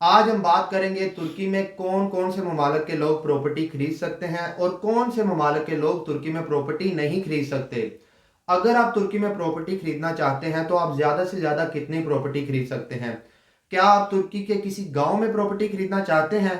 आज हम बात करेंगे तुर्की में कौन कौन से ममालिक के लोग प्रॉपर्टी खरीद सकते हैं और कौन से ममालिक के लोग तुर्की में प्रॉपर्टी नहीं खरीद सकते। अगर आप तुर्की में प्रॉपर्टी खरीदना चाहते हैं तो आप ज्यादा से ज्यादा कितनी प्रॉपर्टी खरीद सकते हैं। क्या आप तुर्की के किसी गांव में प्रॉपर्टी खरीदना चाहते हैं?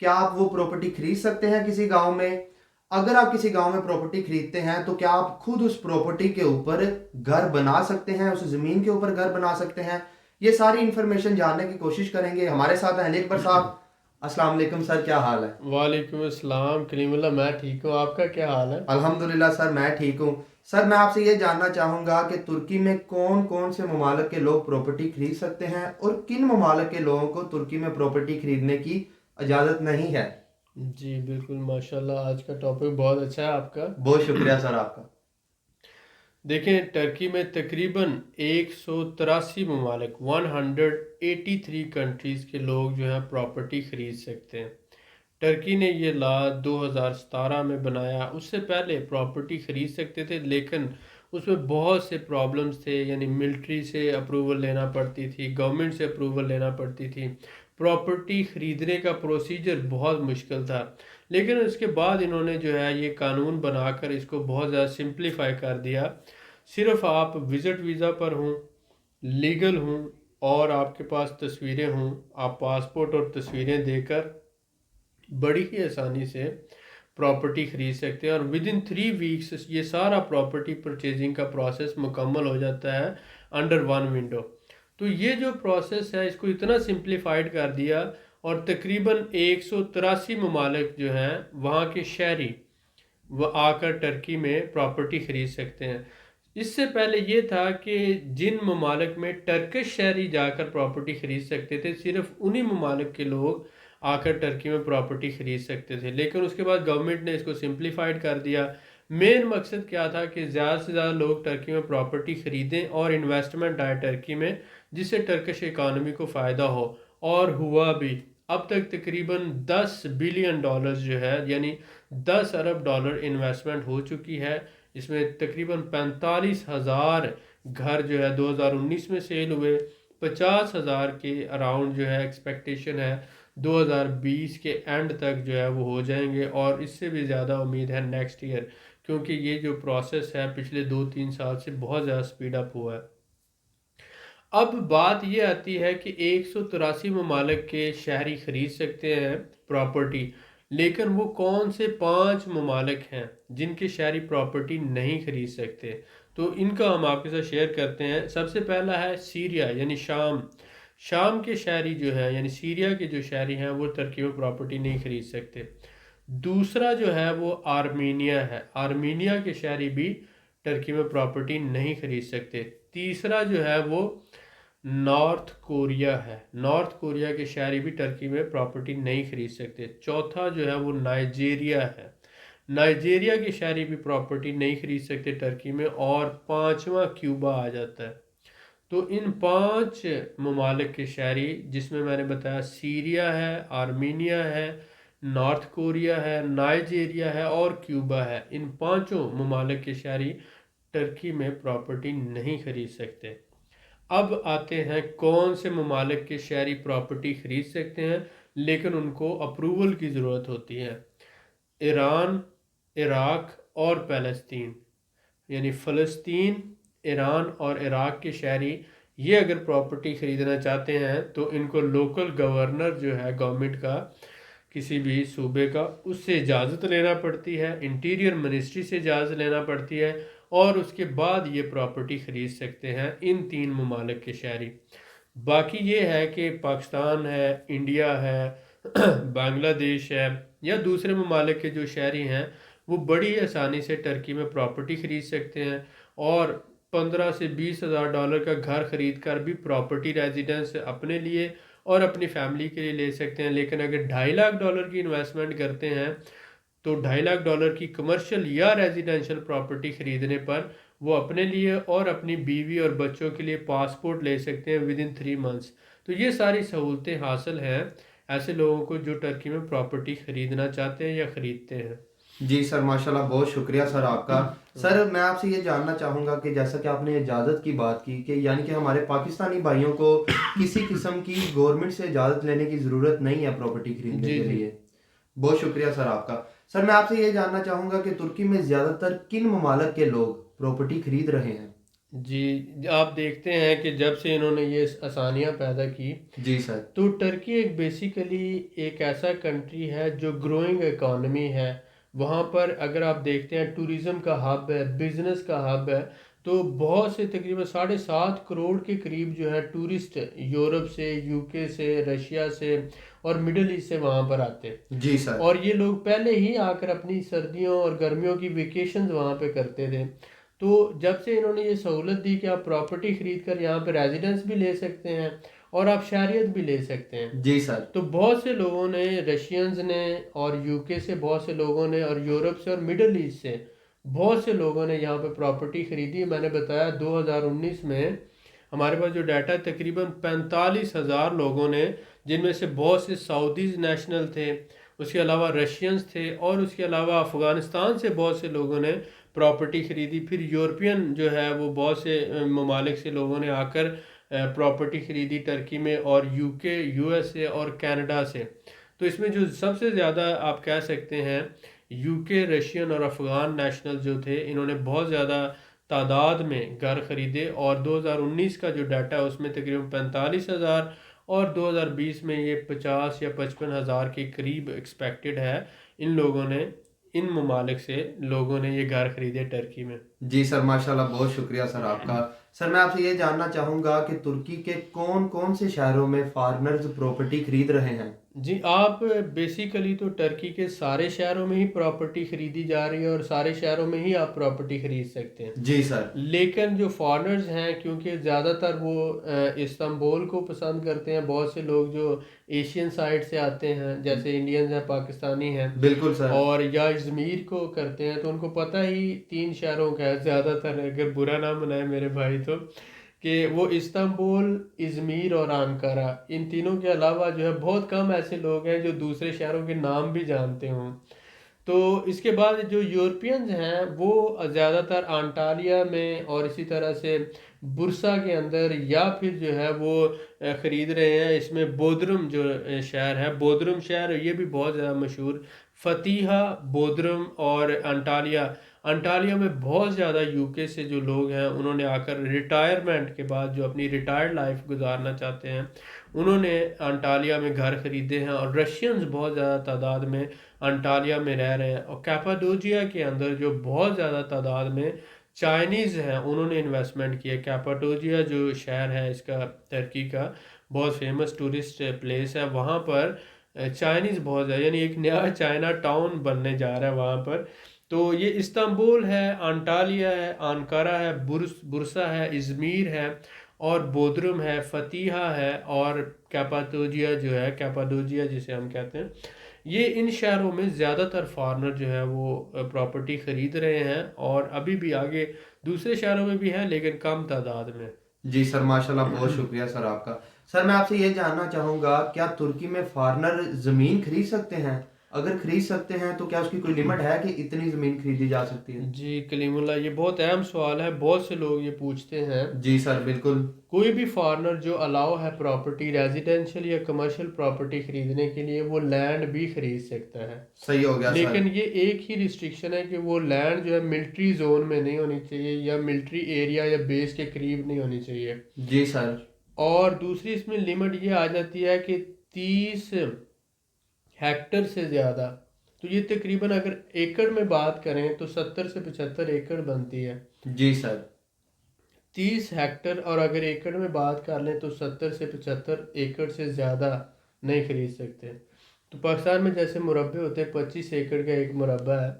क्या आप वो प्रॉपर्टी खरीद सकते हैं किसी गांव में? अगर आप किसी गांव में प्रॉपर्टी खरीदते हैं तो क्या आप खुद उस प्रॉपर्टी के ऊपर घर बना सकते हैं, उस जमीन के ऊपर घर बना सकते हैं? ये सारी इंफॉर्मेशन जानने की कोशिश करेंगे। हमारे साथ हैं अली अकबर साहब। अस्सलाम वालेकुम सर, क्या हाल है? वालेकुम अस्सलाम कलीमुल्लाह। मैं ठीक हूँ, आपका क्या हाल है? अल्हम्दुलिल्लाह सर, मैं ठीक हूँ। सर, मैं आपसे ये जानना चाहूंगा कि तुर्की में कौन कौन से ममालिक के लोग प्रॉपर्टी खरीद सकते हैं और किन ममालिक के लोगों को तुर्की में प्रॉपर्टी खरीदने की इजाज़त नहीं है। जी बिल्कुल, माशाल्लाह। आज का टॉपिक बहुत अच्छा है आपका। बहुत शुक्रिया सर आपका। देखें, टर्की में तकरीबन 183 ममालिक 183 कंट्रीज़ के लोग जो हैं प्रॉपर्टी ख़रीद सकते हैं। टर्की ने ये लॉ 2017 में बनाया। उससे पहले प्रॉपर्टी ख़रीद सकते थे, लेकिन उसमें बहुत से प्रॉब्लम्स थे। यानी मिलिट्री से अप्रूवल लेना पड़ती थी, गवर्नमेंट से अप्रूवल लेना पड़ती थी। प्रॉपर्टी ख़रीदने का प्रोसीजर बहुत मुश्किल था। लेकिन उसके बाद इन्होंने जो है ये कानून बनाकर इसको बहुत ज़्यादा सिंप्लीफाई कर दिया। सिर्फ आप विज़िट वीज़ा पर हों, लीगल हों और आपके पास तस्वीरें हों, आप पासपोर्ट और तस्वीरें देकर बड़ी ही आसानी से प्रॉपर्टी ख़रीद सकते हैं। और विद इन 3 वीक्स ये सारा प्रॉपर्टी परचेजिंग का प्रोसेस मुकम्मल हो जाता है अंडर वन विंडो। तो ये जो प्रोसेस है इसको इतना सिंप्लीफाइड कर दिया। और तकरीबन 183 ममालिक जो हैं वहाँ के शहरी वो आकर टर्की में प्रॉपर्टी ख़रीद सकते हैं। इससे पहले ये था कि जिन ममालिक में टर्किश शहरी जाकर प्रॉपर्टी ख़रीद सकते थे, सिर्फ उन्हीं ममालिक के लोग आकर टर्की में प्रॉपर्टी ख़रीद सकते थे। लेकिन उसके बाद गवर्नमेंट ने इसको सिंप्लीफाइड कर दिया। मेन मकसद क्या था कि ज़्यादा से ज़्यादा लोग टर्की में प्रॉपर्टी ख़रीदें और इन्वेस्टमेंट आए टर्की में, जिससे टर्किश इकानमी को फ़ायदा हो। और हुआ भी। अब तक तकरीबन 10 बिलियन डॉलर्स जो है, यानी 10 अरब डॉलर इन्वेस्टमेंट हो चुकी है। इसमें तकरीबन 45,000 घर जो है 2019 में सेल हुए। 50,000 के अराउंड जो है एक्सपेक्टेशन है 2020 के एंड तक जो है वो हो जाएंगे, और इससे भी ज़्यादा उम्मीद है नेक्स्ट ईयर, क्योंकि ये जो प्रोसेस है पिछले 2-3 साल से बहुत ज़्यादा स्पीड अप हुआ है। अब बात ये आती है कि 183 ममालिक के शहरी खरीद सकते हैं प्रॉपर्टी, लेकिन वो कौन से 5 ममालिक हैं जिनके शहरी प्रॉपर्टी नहीं खरीद सकते। तो इनका हम आपके साथ शेयर करते हैं। सबसे पहला है सीरिया, यानी शाम। शाम के शहरी जो है, यानी सीरिया के जो शहरी हैं, वो तुर्की में प्रॉपर्टी नहीं खरीद सकते। दूसरा जो है वो आर्मीनिया है। आर्मीनिया के शहरी भी टर्की में प्रॉपर्टी नहीं खरीद सकते। तीसरा जो है वो नॉर्थ कोरिया है। नॉर्थ कोरिया के शहरी भी टर्की में प्रॉपर्टी नहीं खरीद सकते। चौथा जो है वो नाइजीरिया है। नाइजीरिया के शहरी भी प्रॉपर्टी नहीं खरीद सकते टर्की में। और पांचवा क्यूबा आ जाता है। तो इन 5 ममालिक के शहरी, जिसमें मैंने बताया सीरिया है, आर्मीनिया है, नॉर्थ कोरिया है, नाइजीरिया है और क्यूबा है, इन पांचों ममालिक के शहरी टर्की में प्रॉपर्टी नहीं खरीद सकते। अब आते हैं कौन से ममालिक के शहरी प्रॉपर्टी खरीद सकते हैं, लेकिन उनको अप्रूवल की ज़रूरत होती है। ईरान, इराक और फ़लस्तीन। यानी फ़लस्तीन, ईरान और इराक के शहरी ये अगर प्रॉपर्टी ख़रीदना चाहते हैं तो इनको लोकल गवर्नर जो है गवर्नमेंट का, किसी भी सूबे का, उससे इजाज़त लेना पड़ती है। इंटीरियर मिनिस्ट्री से इजाज़त लेना पड़ती है। और उसके बाद ये प्रॉपर्टी ख़रीद सकते हैं इन 3 ममालिक के शहरी। बाकी ये है कि पाकिस्तान है, इंडिया है, बांग्लादेश है या दूसरे ममालिक के जो शहरी हैं, वो बड़ी आसानी से टर्की में प्रॉपर्टी ख़रीद सकते हैं। और 15 से 20 हज़ार डॉलर का घर ख़रीद कर भी प्रॉपर्टी रेजिडेंस अपने लिए और अपनी फैमिली के लिए ले सकते हैं। लेकिन अगर 2.5 लाख डॉलर की इन्वेस्टमेंट करते हैं तो 2.5 लाख डॉलर की कमर्शियल या रेजिडेंशियल प्रॉपर्टी ख़रीदने पर वो अपने लिए और अपनी बीवी और बच्चों के लिए पासपोर्ट ले सकते हैं विद इन 3 मंथ्स। तो ये सारी सहूलतें हासिल हैं ऐसे लोगों को जो टर्की में प्रॉपर्टी ख़रीदना चाहते हैं या ख़रीदते हैं। जी सर, माशाल्लाह, बहुत शुक्रिया सर आपका। सर मैं आपसे ये जानना चाहूँगा कि जैसा कि आपने इजाज़त की बात की कि यानी कि हमारे पाकिस्तानी भाइयों को किसी किस्म की गवर्नमेंट से इजाज़त लेने की ज़रूरत नहीं है प्रॉपर्टी खरीदने जी के जी। लिए। बहुत शुक्रिया सर आपका। सर मैं आपसे ये जानना चाहूँगा कि तुर्की में ज़्यादातर किन ममालिक के लोग प्रॉपर्टी खरीद रहे हैं? जी, आप देखते हैं कि जब से इन्होंने ये आसानियाँ पैदा की, जी सर। तो टर्की एक बेसिकली एक ऐसा कंट्री है जो ग्रोइंग इकॉनमी है। वहाँ पर अगर आप देखते हैं टूरिज़्म का हब है, बिजनेस का हब है, तो बहुत से तकरीबन 7.5 करोड़ के करीब जो है टूरिस्ट यूरोप से, यूके से, रशिया से और मिडल ईस्ट से वहाँ पर आते हैं। जी सर। और ये लोग पहले ही आकर अपनी सर्दियों और गर्मियों की वेकेशंस वहाँ पे करते थे। तो जब से इन्होंने ये सहूलत दी कि आप प्रॉपर्टी खरीद कर यहाँ पे रेजिडेंस भी ले सकते हैं और आप शहरियत भी ले सकते हैं, जी सर। तो बहुत से लोगों ने, रशियंस ने और यूके से बहुत से लोगों ने और यूरोप से और मिडल ईस्ट से बहुत से लोगों ने यहाँ पे प्रॉपर्टी खरीदी। मैंने बताया 2019 में हमारे पास जो डाटा है, तकरीबन 45,000 लोगों ने, जिनमें से बहुत से सऊदीज नेशनल थे, उसके अलावा रशियंस थे और उसके अलावा अफ़गानिस्तान से बहुत से लोगों ने प्रॉपर्टी ख़रीदी। फिर यूरोपियन जो है वो बहुत से ममालिक से लोगों ने आकर प्रॉपर्टी ख़रीदी टर्की में, और यूके, यूएसए और कनाडा से। तो इसमें जो सबसे ज़्यादा आप कह सकते हैं यूके, रशियन और अफ़गान नेशनल जो थे, इन्होंने बहुत ज़्यादा तादाद में घर ख़रीदे। और 2019 का जो डाटा है उसमें तकरीबन 45,000 और 2020 में ये 50 या 55,000 के करीब एक्सपेक्टेड है। इन लोगों ने, इन ममालिक से लोगों ने ये घर खरीदे टर्की में। जी सर, माशाल्लाह, बहुत शुक्रिया सर आपका। सर मैं आपसे ये जानना चाहूँगा कि तुर्की के कौन-कौन से शहरों में फॉरेनर्स प्रॉपर्टी खरीद रहे हैं? जी, आप बेसिकली तो टर्की के सारे शहरों में ही प्रॉपर्टी ख़रीदी जा रही है और सारे शहरों में ही आप प्रॉपर्टी ख़रीद सकते हैं। जी सर। लेकिन जो फॉरेनर्स हैं, क्योंकि ज़्यादातर वो इस्तांबुल को पसंद करते हैं, बहुत से लोग जो एशियन साइड से आते हैं, जैसे इंडियंस हैं, पाकिस्तानी हैं, बिल्कुल सर। और या इज़मीर को करते हैं, तो उनको पता ही 3 शहरों का है ज़्यादातर, अगर बुरा ना मनाए मेरे भाई तो, कि वो इस्तांबुल, इज़मीर और अंकारा, इन तीनों के अलावा जो है बहुत कम ऐसे लोग हैं जो दूसरे शहरों के नाम भी जानते हों। तो इसके बाद जो यूरोपियंस हैं वो ज़्यादातर अंटालिया में और इसी तरह से बुर्सा के अंदर, या फिर जो है वो ख़रीद रहे हैं। इसमें बोदरम जो शहर है, बोदरम शहर, ये भी बहुत ज़्यादा मशहूर, फतीहा, बोदरम और अंटालिया। अंटालिया में बहुत ज़्यादा यूके से जो लोग हैं, उन्होंने आकर रिटायरमेंट के बाद जो अपनी रिटायर्ड लाइफ गुजारना चाहते हैं, उन्होंने अंटालिया में घर ख़रीदे हैं। और रशियंस बहुत ज़्यादा तादाद में अंटालिया में रह रहे हैं। और कैपाडोजिया के अंदर जो बहुत ज़्यादा तादाद में चाइनीज़ हैं, उन्होंने इन्वेस्टमेंट किया। कैपाडोजिया जो शहर है इसका, टर्की का बहुत फेमस टूरिस्ट प्लेस है, वहाँ पर चाइनीज़ बहुत ज़्यादा, यानी एक नया चाइना टाउन बनने जा रहा है वहाँ पर। तो ये इस्तांबुल है, अंटालिया है, अंकारा है, बुर्सा है, इज़मीर है और बोदरुम है, फतीहा है और कैपाडोजिया जो है, कैपाडोजिया जिसे हम कहते हैं, ये इन शहरों में ज़्यादातर फॉरेनर जो है वो प्रॉपर्टी ख़रीद रहे हैं। और अभी भी आगे दूसरे शहरों में भी है, लेकिन कम तादाद में। जी सर, माशाल्लाह, बहुत शुक्रिया सर आपका। सर मैं आपसे ये जानना चाहूँगा, क्या तुर्की में फॉरेनर ज़मीन खरीद सकते हैं? अगर खरीद सकते हैं तो क्या उसकी कोई लिमिट है कि इतनी ज़मीन खरीदी जा सकती है? जी कलीमुल्ला, ये बहुत अहम सवाल है, बहुत से लोग ये पूछते हैं। जी सर, बिल्कुल। कोई भी फॉरेनर जो अलाउ है प्रॉपर्टी, रेजिडेंशियल या कमर्शियल प्रॉपर्टी खरीदने के लिए, वो लैंड भी खरीद सकता है। सही हो गया सर। लेकिन ये एक ही रिस्ट्रिक्शन है कि वो लैंड जो है मिलिट्री जोन में नहीं होनी चाहिए या मिलिट्री एरिया या बेस के करीब नहीं होनी चाहिए। जी सर। और दूसरी इसमें लिमिट ये आ जाती है कि 30 हेक्टर से ज़्यादा, तो ये तकरीबन अगर एकड़ में बात करें तो 70 से 75 एकड़ बनती है। जी सर। 30 हेक्टर, और अगर एकड़ में बात कर लें तो 70 से 75 एकड़ से ज़्यादा नहीं खरीद सकते। तो पाकिस्तान में जैसे मुरब्बे होते हैं, 25 एकड़ का एक मुरब्बा है,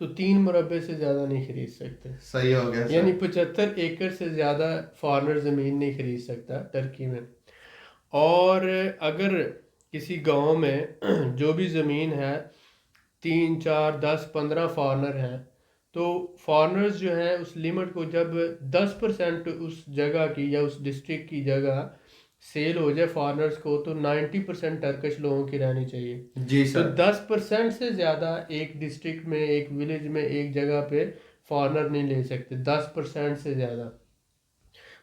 तो 3 मुरब्बे से ज़्यादा नहीं खरीद सकते। सही हो गया यानी सर। 75 एकड़ से ज़्यादा फॉरेनर ज़मीन नहीं खरीद सकता टर्की में। और अगर किसी गांव में जो भी ज़मीन है, 3, 4, 10, 15 फॉरेनर हैं, तो फॉरेनर्स जो हैं उस लिमिट को जब 10% उस जगह की या उस डिस्ट्रिक्ट की जगह सेल हो जाए फॉरेनर्स को, तो 90% टर्किश लोगों की रहनी चाहिए। जी तो सर। 10% से ज़्यादा एक डिस्ट्रिक्ट में, एक विलेज में, एक जगह पे फॉरेनर नहीं ले सकते, 10% से ज़्यादा।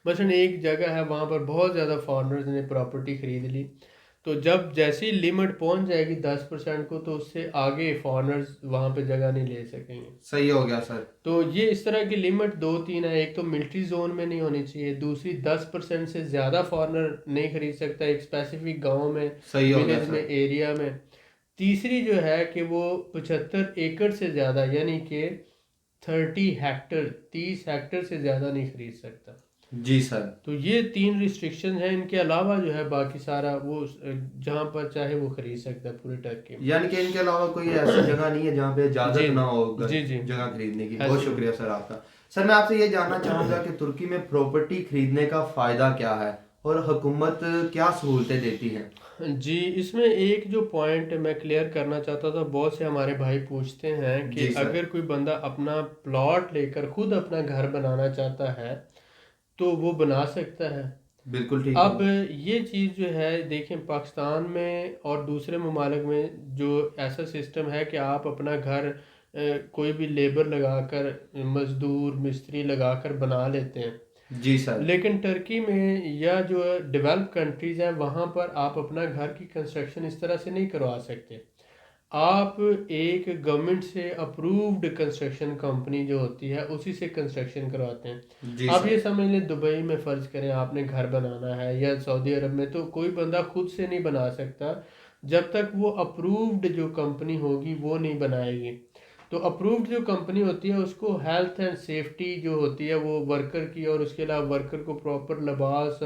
मसलन एक जगह है, वहाँ पर बहुत ज़्यादा फॉरेनर्स ने प्रॉपर्टी ख़रीद ली, तो जब जैसी लिमिट पहुँच जाएगी 10% को, तो उससे आगे फॉरेनर्स वहाँ पे जगह नहीं ले सकेंगे। सही हो गया सर। तो ये इस तरह की लिमिट दो तीन है। एक तो मिलिट्री जोन में नहीं होनी चाहिए, दूसरी 10% से ज़्यादा फॉरेनर नहीं खरीद सकता एक स्पेसिफिक गांव में, सही हो गया विलेज में, सर। एरिया में। तीसरी जो है कि वो 75 एकड़ से ज़्यादा, यानी कि 30 हेक्टर, 30 हेक्टर से ज़्यादा नहीं खरीद सकता। जी सर। तो ये 3 रिस्ट्रिक्शन हैं। इनके अलावा जो है बाकी सारा वो जहाँ पर चाहे वो खरीद सकता है पूरे टर्की में। यानी कि इनके अलावा कोई ऐसी जगह नहीं है जहाँ पे जी इजाजत ना हो जी जी, जगह खरीदने की। बहुत ऐसी नहीं। शुक्रिया सर आपका। सर मैं आपसे ये जानना चाहूंगा कि तुर्की में प्रॉपर्टी खरीदने का फायदा क्या है और हुकूमत क्या सहूलतें देती है। जी, इसमें एक जो पॉइंट मैं क्लियर करना चाहता था, बहुत से हमारे भाई पूछते हैं कि जी सर। अगर कोई बंदा अपना प्लॉट लेकर खुद अपना घर बनाना चाहता है तो वो बना सकता है। बिल्कुल ठीक है। अब ये चीज़ जो है, देखें पाकिस्तान में और दूसरे ममालिक में जो ऐसा सिस्टम है कि आप अपना घर कोई भी लेबर लगाकर, मज़दूर मिस्त्री लगाकर बना लेते हैं। जी सर। लेकिन टर्की में या जो डेवलप कंट्रीज़ हैं, वहाँ पर आप अपना घर की कंस्ट्रक्शन इस तरह से नहीं करवा सकते। आप एक गवर्नमेंट से अप्रूव्ड कंस्ट्रक्शन कंपनी जो होती है उसी से कंस्ट्रक्शन करवाते हैं। जी आप सर। ये समझ लें, दुबई में फ़र्ज़ करें आपने घर बनाना है, या सऊदी अरब में, तो कोई बंदा खुद से नहीं बना सकता जब तक वो अप्रूव्ड जो कंपनी होगी वो नहीं बनाएगी। तो अप्रूव्ड जो कंपनी होती है उसको हेल्थ एंड सेफ्टी जो होती है वो वर्कर की, और उसके अलावा वर्कर को प्रॉपर लिबास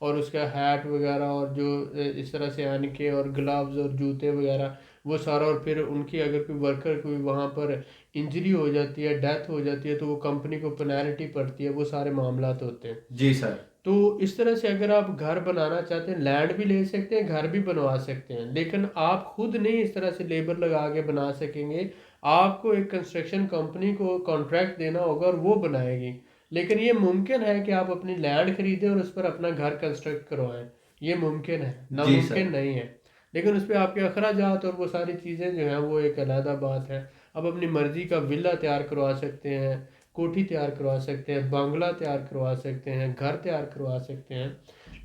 और उसका हैट वगैरह, और जो इस तरह से ऐनके और ग्लव्स और जूते वगैरह वो सारा, और फिर उनकी अगर कोई वर्कर कोई वहाँ पर इंजरी हो जाती है, डेथ हो जाती है, तो वो कंपनी को पेनल्टी पड़ती है, वो सारे मामलात होते हैं। जी सर। तो इस तरह से अगर आप घर बनाना चाहते हैं, लैंड भी ले सकते हैं, घर भी बनवा सकते हैं, लेकिन आप खुद नहीं इस तरह से लेबर लगा के बना सकेंगे। आपको एक कंस्ट्रक्शन कंपनी को कॉन्ट्रैक्ट देना होगा और वो बनाएगी। लेकिन ये मुमकिन है कि आप अपनी लैंड खरीदें और उस पर अपना घर कंस्ट्रक्ट करवाएं। ये मुमकिन है, जी नामुमकिन सर। नहीं है। लेकिन उस पर आपके अखराजात और वो सारी चीज़ें जो हैं वो एक अलग बात है। आप अपनी मर्ज़ी का विला तैयार करवा सकते हैं, कोठी तैयार करवा सकते हैं, बंगला तैयार करवा सकते हैं, घर तैयार करवा सकते हैं,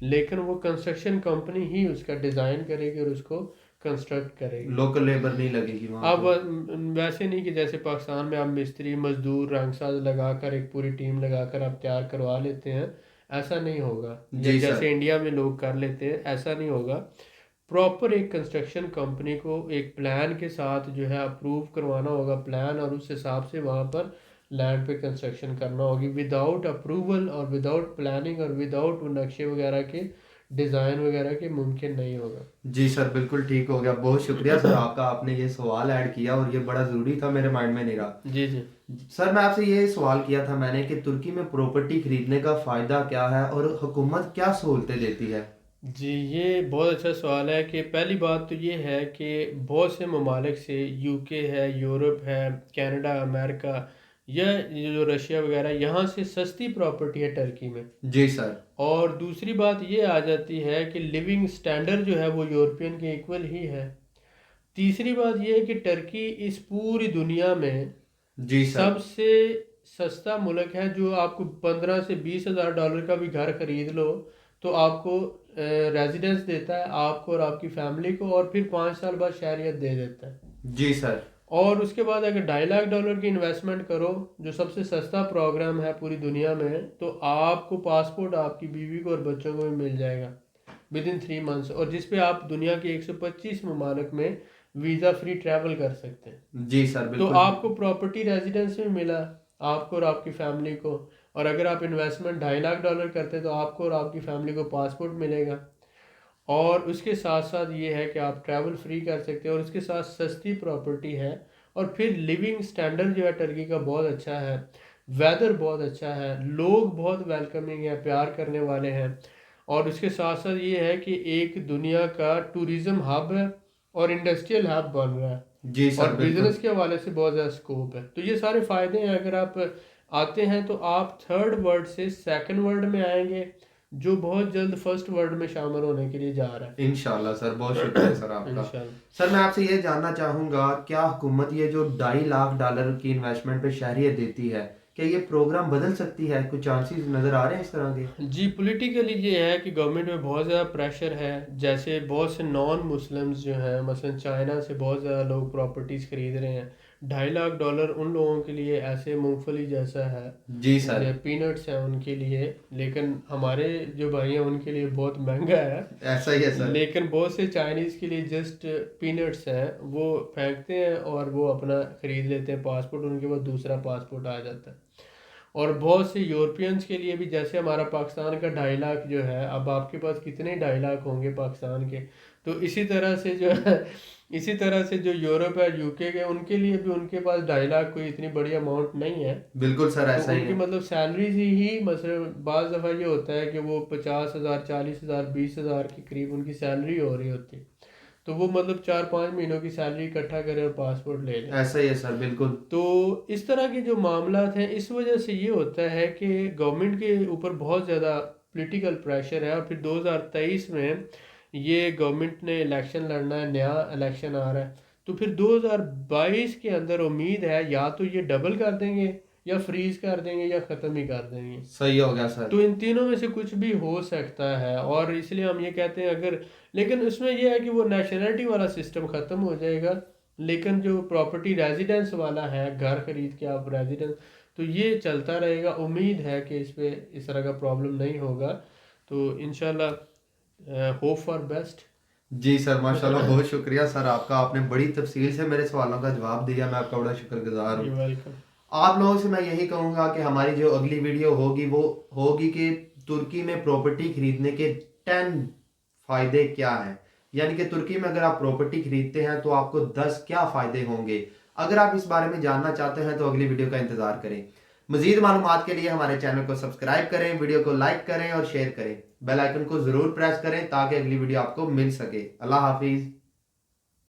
लेकिन वो कंस्ट्रक्शन कंपनी ही उसका डिज़ाइन करेगी और उसको कंस्ट्रक्ट करेगी। लोकल लेबर नहीं लगेगी वहाँ अब पे। वैसे नहीं कि जैसे पाकिस्तान में आप मिस्त्री मजदूर रंगसाज लगाकर एक पूरी टीम लगाकर आप तैयार करवा लेते हैं, ऐसा नहीं होगा। या जी सर। जैसे इंडिया में लोग कर लेते हैं, ऐसा नहीं होगा। प्रॉपर एक कंस्ट्रक्शन कंपनी को एक प्लान के साथ जो है अप्रूव करवाना होगा प्लान, और उस हिसाब से वहाँ पर लैंड पे कंस्ट्रक्शन करना होगी। विदाउट अप्रूवल और विदाउट प्लानिंग और विदाउट नक्शे वगैरह के, डिज़ाइन वगैरह के, मुमकिन नहीं होगा। जी सर बिल्कुल ठीक हो गया। बहुत शुक्रिया सर आपका, आपने ये सवाल ऐड किया और ये बड़ा ज़रूरी था, मेरे माइंड में नहीं रहा। जी जी सर मैं आपसे ये सवाल किया था मैंने कि तुर्की में प्रॉपर्टी खरीदने का फ़ायदा क्या है और हुकूमत क्या सहूलतें देती है। जी, ये बहुत अच्छा सवाल है। कि पहली बात तो ये है कि बहुत से ममालिक से, यूके है, यूरोप है, कनाडा, अमेरिका, या ये जो रशिया वगैरह, यहाँ से सस्ती प्रॉपर्टी है टर्की में। जी सर। और दूसरी बात ये आ जाती है कि लिविंग स्टैंडर्ड जो है वो यूरोपियन के इक्वल ही है। तीसरी बात ये है कि टर्की इस पूरी दुनिया में जी सर। सबसे सस्ता मुल्क है। जो आपको 15 से 20 हज़ार डॉलर का भी घर खरीद लो तो आपको रेजिडेंस देता है, आपको और आपकी फैमिली को, और फिर 5 साल बाद शहरियत दे देता है। जी सर। और उसके बाद अगर 2.5 लाख डॉलर की इन्वेस्टमेंट करो, जो सबसे सस्ता प्रोग्राम है पूरी दुनिया में, तो आपको पासपोर्ट आपकी बीवी को और बच्चों को भी मिल जाएगा विद इन 3 मंथ्स, और जिस पे आप दुनिया के 125 ममालिक में वीज़ा फ्री ट्रैवल कर सकते हैं। जी सर तो बिल्कुल। आपको प्रॉपर्टी रेजिडेंस में मिला, आपको और आपकी फैमिली को। और अगर आप इन्वेस्टमेंट 2.5 लाख डॉलर करते तो आपको और आपकी फैमिली को पासपोर्ट मिलेगा। और उसके साथ साथ ये है कि आप ट्रैवल फ्री कर सकते हैं, और उसके साथ सस्ती प्रॉपर्टी है। और फिर लिविंग स्टैंडर्ड जो है टर्की का बहुत अच्छा है, वेदर बहुत अच्छा है, लोग बहुत वेलकमिंग है, प्यार करने वाले हैं। और उसके साथ साथ ये है कि एक दुनिया का टूरिज़्म हब है और इंडस्ट्रियल हब बन रहा है, जी और सर बिल्कुल। बिजनेस के हवाले से बहुत ज़्यादा स्कोप है। तो ये सारे फ़ायदे हैं। अगर आप आते हैं तो आप थर्ड वर्ल्ड से सेकंड वर्ल्ड में आएंगे, जो बहुत जल्द फर्स्ट वर्ल्ड में शामिल होने के लिए जा रहा है इंशाल्लाह सर, बहुत शुक्रिया सर आपका। इंशाल्लाह। सर मैं आपसे ये जानना चाहूँगा, क्या हुकूमत ये जो $2.5 लाख की इन्वेस्टमेंट पे शहरियत देती है, क्या ये प्रोग्राम बदल सकती है? कुछ चांसेस नज़र आ रहे हैं इस तरह के? जी, पॉलिटिकली ये है कि गवर्नमेंट में बहुत ज़्यादा प्रेशर है। जैसे बहुत से नॉन मुस्लिम्स जो हैं, मसलन चाइना से बहुत ज़्यादा लोग प्रॉपर्टीज़ ख़रीद रहे हैं। $2.5 लाख उन लोगों के लिए ऐसे मूंगफली जैसा है, जी सर। जो पीनट्स हैं उनके लिए, लेकिन हमारे जो भाई हैं उनके लिए बहुत महंगा है। ऐसा ही है सर। लेकिन बहुत से चाइनीज़ के लिए जस्ट पीनट्स हैं, वो फेंकते हैं और वो अपना ख़रीद लेते हैं पासपोर्ट, उनके पास दूसरा पासपोर्ट आ जाता है। और बहुत से यूरोपियंस के लिए भी, जैसे हमारा पाकिस्तान का 2.5 लाख जो है, अब आपके पास कितने 2.5 लाख होंगे पाकिस्तान के, तो इसी तरह से जो है इसी तरह से जो यूरोप है, यूके के, उनके लिए भी उनके पास 2.5 लाख कोई इतनी बड़ी अमाउंट नहीं है। बिल्कुल सर, तो ऐसा ही उनकी है। मतलब सैलरीज ही मतलब बाज़ दफ़ा ये होता है कि वो 50,000, 40,000, 20,000 के करीब उनकी सैलरी हो रही होती है। तो वो मतलब 4-5 महीनों की सैलरी इकट्ठा करें और पासपोर्ट ले लें। ऐसा ही है सर, बिल्कुल। तो इस तरह के जो मामलात हैं, इस वजह से ये होता है कि गवर्नमेंट के ऊपर बहुत ज़्यादा पॉलिटिकल प्रेशर है। और फिर 2023 में ये गवर्नमेंट ने इलेक्शन लड़ना है, नया इलेक्शन आ रहा है, तो फिर 2022 के अंदर उम्मीद है या तो ये डबल कर देंगे, या फ्रीज कर देंगे, या ख़त्म ही कर देंगे। सही हो गया सर। तो इन तीनों में से कुछ भी हो सकता है, और इसलिए हम ये कहते हैं अगर, लेकिन उसमें यह है कि वो नेशनलिटी वाला सिस्टम ख़त्म हो जाएगा, लेकिन जो प्रॉपर्टी रेजिडेंस वाला है, घर खरीद के आप रेजिडेंस, तो ये चलता रहेगा। उम्मीद है कि इस पे इस तरह का प्रॉब्लम नहीं होगा। तो इंशाल्लाह होप फॉर बेस्ट। जी सर, माशाल्लाह, बहुत शुक्रिया सर आपका। आपने बड़ी तफसील से मेरे सवालों का जवाब दिया, मैं आपका बड़ा शुक्रगुजार यू हूँ। वेलकम। आप लोगों से मैं यही कहूँगा कि हमारी जो अगली वीडियो होगी वो होगी कि तुर्की में प्रॉपर्टी खरीदने के 10 फायदे क्या हैं। यानी कि तुर्की में अगर आप प्रॉपर्टी खरीदते हैं तो आपको 10 क्या फ़ायदे होंगे। अगर आप इस बारे में जानना चाहते हैं तो अगली वीडियो का इंतज़ार करें। मज़ीद मालूमात के लिए हमारे चैनल को सब्सक्राइब करें, वीडियो को लाइक करें और शेयर करें। बेल आइकन को ज़रूर प्रेस करें ताकि अगली वीडियो आपको मिल सके। अल्लाह हाफिज़।